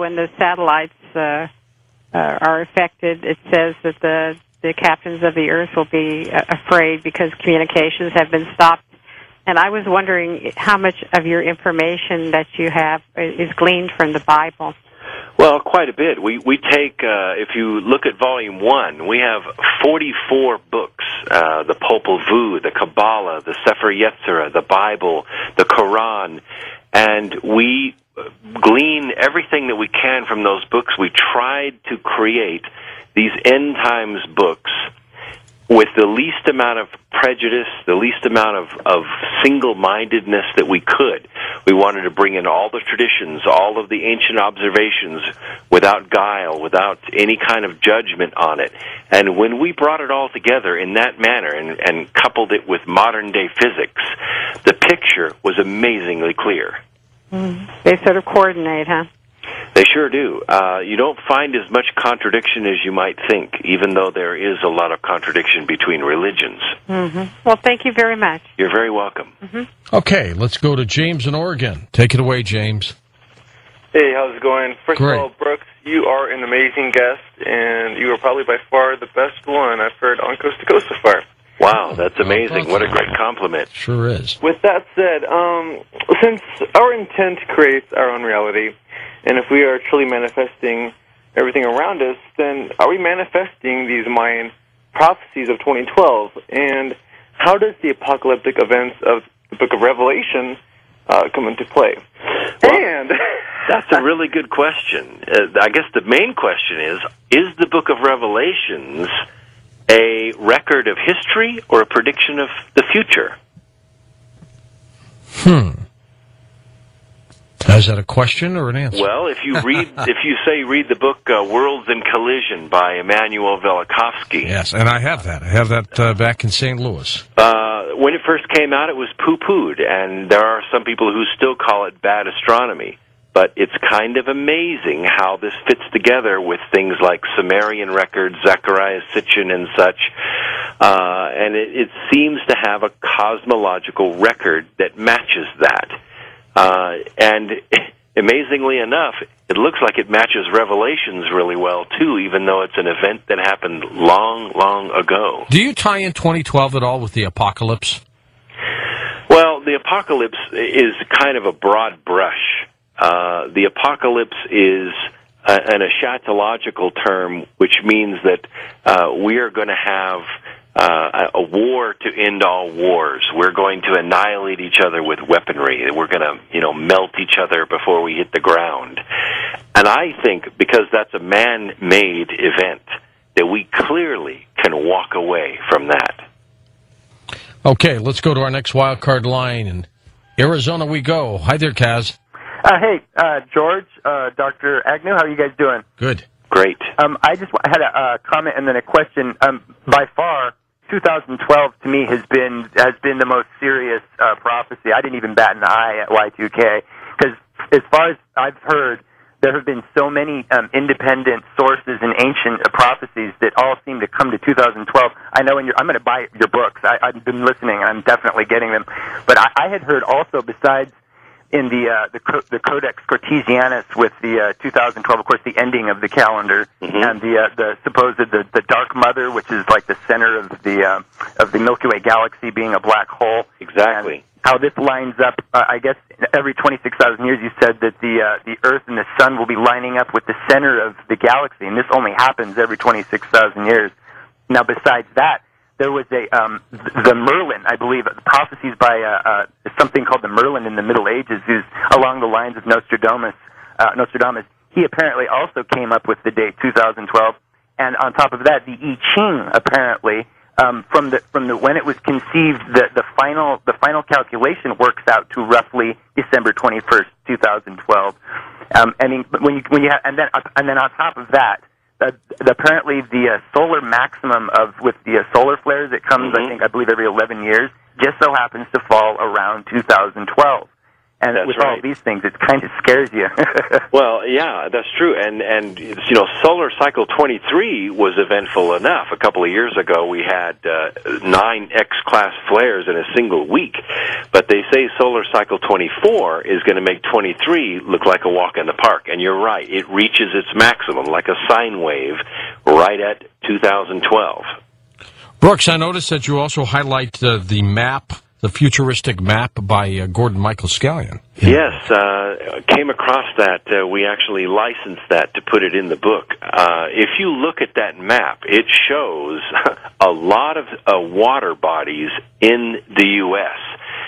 when the satellites are affected, it says that the captains of the Earth will be afraid because communications have been stopped. And I was wondering how much of your information that you have is gleaned from the Bible. Well, quite a bit. We take, if you look at Volume 1, we have 44 books, the Popol Vuh, the Kabbalah, the Sefer Yetzirah, the Bible, the Quran, and we glean everything that we can from those books. We tried to create these end times books with the least amount of prejudice, the least amount of single-mindedness that we could. We wanted to bring in all the traditions, all of the ancient observations, without guile, without any kind of judgment on it. And when we brought it all together in that manner and coupled it with modern-day physics, the picture was amazingly clear. They sort of coordinate, huh? They sure do. You don't find as much contradiction as you might think, even though there is a lot of contradiction between religions. Well, thank you very much. You're very welcome. Okay, let's go to James in Oregon. Take it away, James. Hey, how's it going? First Great. of all, Brooks, you are an amazing guest, and you are probably by far the best one I've heard on Coast to Coast so far. Wow, that's amazing. What a great compliment. Sure is. With that said, since our intent creates our own reality, and if we are truly manifesting everything around us, then are we manifesting these Mayan prophecies of 2012? And how does the apocalyptic events of the Book of Revelation come into play? Well, that's a really good question. I guess the main question is the Book of Revelations a record of history or a prediction of the future? Is that a question or an answer? Well, if you read the book Worlds in Collision by Immanuel Velikovsky. Yes, and I have that. I have that back in St. Louis. When it first came out, it was poo-pooed, and there are some people who still call it bad astronomy. But it's kind of amazing how this fits together with things like Sumerian records, Zechariah Sitchin and such. And it seems to have a cosmological record that matches that. And amazingly enough, it looks like it matches Revelations really well, too, even though it's an event that happened long, long ago. Do you tie in 2012 at all with the apocalypse? Well, the apocalypse is kind of a broad brush. The apocalypse is an eschatological term, which means that we are going to have a war to end all wars. We're going to annihilate each other with weaponry. We're going to, melt each other before we hit the ground. And I think because that's a man-made event, that we clearly can walk away from that. Okay, let's go to our next wild card line. In Arizona we go. Hi there, Kaz. Hey, George, Dr. Agnew, how are you guys doing? Good. Great. I just had a comment and then a question. By far, 2012 to me has been the most serious prophecy. I didn't even bat an eye at Y2K because, as far as I've heard, there have been so many independent sources and ancient prophecies that all seem to come to 2012. I know I'm going to buy your books. I've been listening, and I'm definitely getting them. But I had heard also, besides in the Codex Cartesianus with the 2012, of course, the ending of the calendar, and the supposed the Dark Mother, which is like the center of the Milky Way galaxy being a black hole. Exactly. And how this lines up, I guess every 26,000 years you said that the Earth and the Sun will be lining up with the center of the galaxy, and this only happens every 26,000 years. Now, besides that, there was the Merlin, I believe, prophecies by something called the Merlin in the Middle Ages, who's along the lines of Nostradamus. He apparently also came up with the date 2012, and on top of that, the I Ching apparently from the when it was conceived, the final calculation works out to roughly December 21st, 2012. I mean, when you have, and then on top of that. Apparently, the solar maximum with the solar flares, it comes, I believe, every 11 years, just so happens to fall around 2012. And That's with right. all these things, it kind of scares you. Well, yeah, that's true. And Solar Cycle 23 was eventful enough. A couple of years ago, we had 9 X-class flares in a single week. But they say Solar Cycle 24 is going to make 23 look like a walk in the park. And you're right. It reaches its maximum, like a sine wave, right at 2012. Brooks, I noticed that you also highlight the map, the futuristic map by Gordon Michael Scallion. Yes, came across that. We actually licensed that to put it in the book. If you look at that map, it shows a lot of water bodies in the U.S.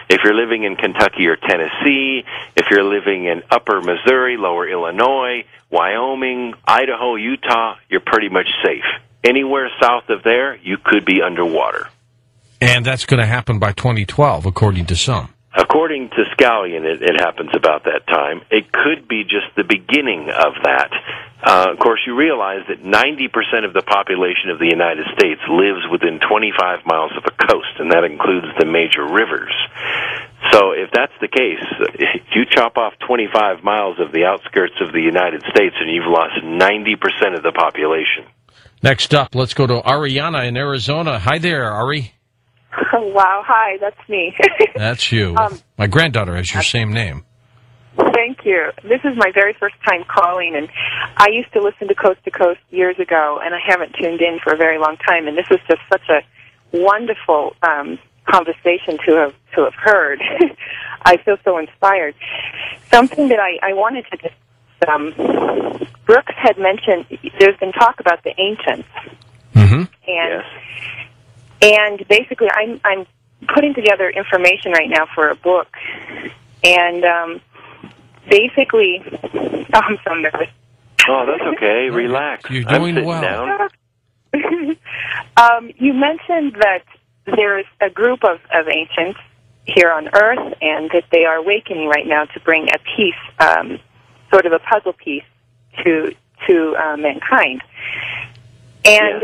If you're living in Kentucky or Tennessee, if you're living in upper Missouri, lower Illinois, Wyoming, Idaho, Utah, you're pretty much safe. Anywhere south of there, you could be underwater. And that's going to happen by 2012, according to some. According to Scallion, it happens about that time. It could be just the beginning of that. Of course, you realize that 90% of the population of the United States lives within 25 miles of a coast, and that includes the major rivers. So if that's the case, if you chop off 25 miles of the outskirts of the United States, and you've lost 90% of the population. Next up, let's go to Ariana in Arizona. Hi there, Ari. Oh, wow. Hi, that's me. That's you. My granddaughter has your same name. Thank you. This is my very first time calling, and I used to listen to Coast years ago, and I haven't tuned in for a very long time, and this was just such a wonderful conversation to have heard. I feel so inspired. Something that I wanted to just... Brooks had mentioned, there's been talk about the ancients. Mm-hmm. Yes. And basically, I'm putting together information right now for a book, and basically, I'm so nervous. Oh, that's okay. Relax. You're doing I'm well. down. You mentioned that there's a group of ancients here on Earth, and that they are awakening right now to bring a piece, sort of a puzzle piece, to mankind. And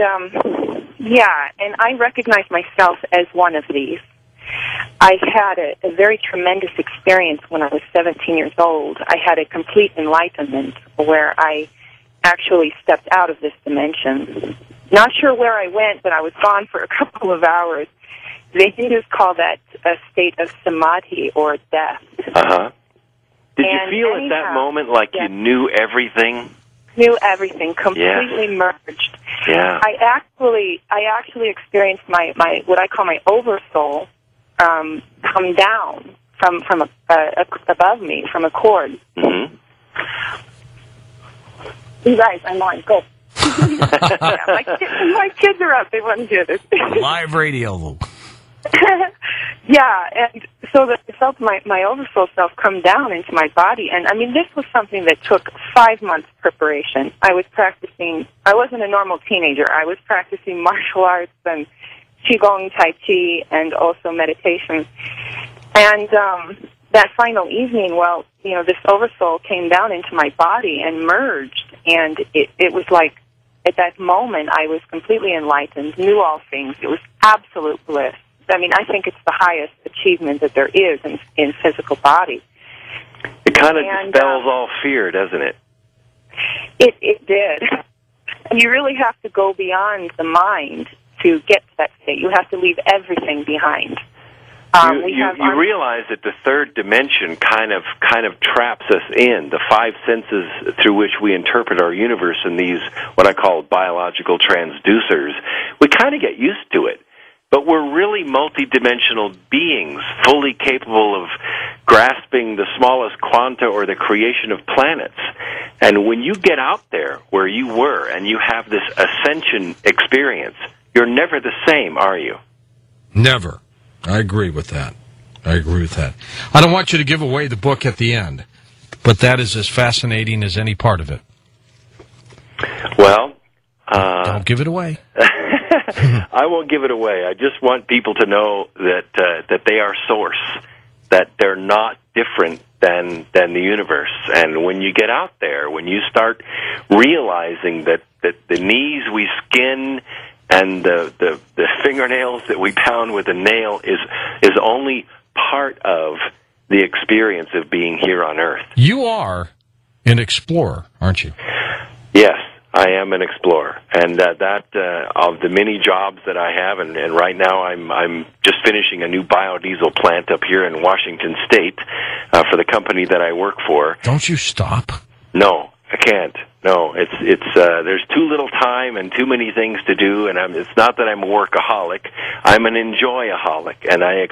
and I recognize myself as one of these. I had a very tremendous experience when I was 17 years old. I had a complete enlightenment where I actually stepped out of this dimension. Not sure where I went, but I was gone for a couple of hours. The Hindus call that a state of samadhi, or death. Uh-huh. Did you feel at that moment like you knew everything? Knew everything, completely merged. Yeah. I actually experienced my what I call my oversoul come down from above me, from a cord. Mm-hmm. You guys, I'm on. Go. My kids are up. They want to do this. Live radio. Yeah, and so I felt my oversoul self come down into my body. And, I mean, this was something that took 5 months preparation. I was practicing. I wasn't a normal teenager. I was practicing martial arts and Qigong, Tai Chi, and also meditation. And that final evening, well, you know, this oversoul came down into my body and merged. And it was like, at that moment, I was completely enlightened, knew all things. It was absolute bliss. I mean, I think it's the highest achievement that there is in physical body. It kind of dispels all fear, doesn't it? It did. You really have to go beyond the mind to get to that state. You have to leave everything behind. You realize that the third dimension kind of traps us in the 5 senses through which we interpret our universe in these, what I call biological transducers. We kind of get used to it. But we're really multidimensional beings, fully capable of grasping the smallest quanta or the creation of planets. And when you get out there where you were and you have this ascension experience, you're never the same, are you? Never. I agree with that. I don't want you to give away the book at the end, but that is as fascinating as any part of it. Well, don't give it away. I won't give it away. I just want people to know that they are source, that they're not different than the universe. And when you get out there, when you start realizing that the knees we skin and the fingernails that we pound with a nail is only part of the experience of being here on Earth. You are an explorer, aren't you? Yes, I am an explorer, and that of the many jobs that I have, and right now I'm just finishing a new biodiesel plant up here in Washington State for the company that I work for. Don't you stop? No, I can't. No, it's there's too little time and too many things to do, and it's not that I'm a workaholic. I'm an enjoyaholic, and I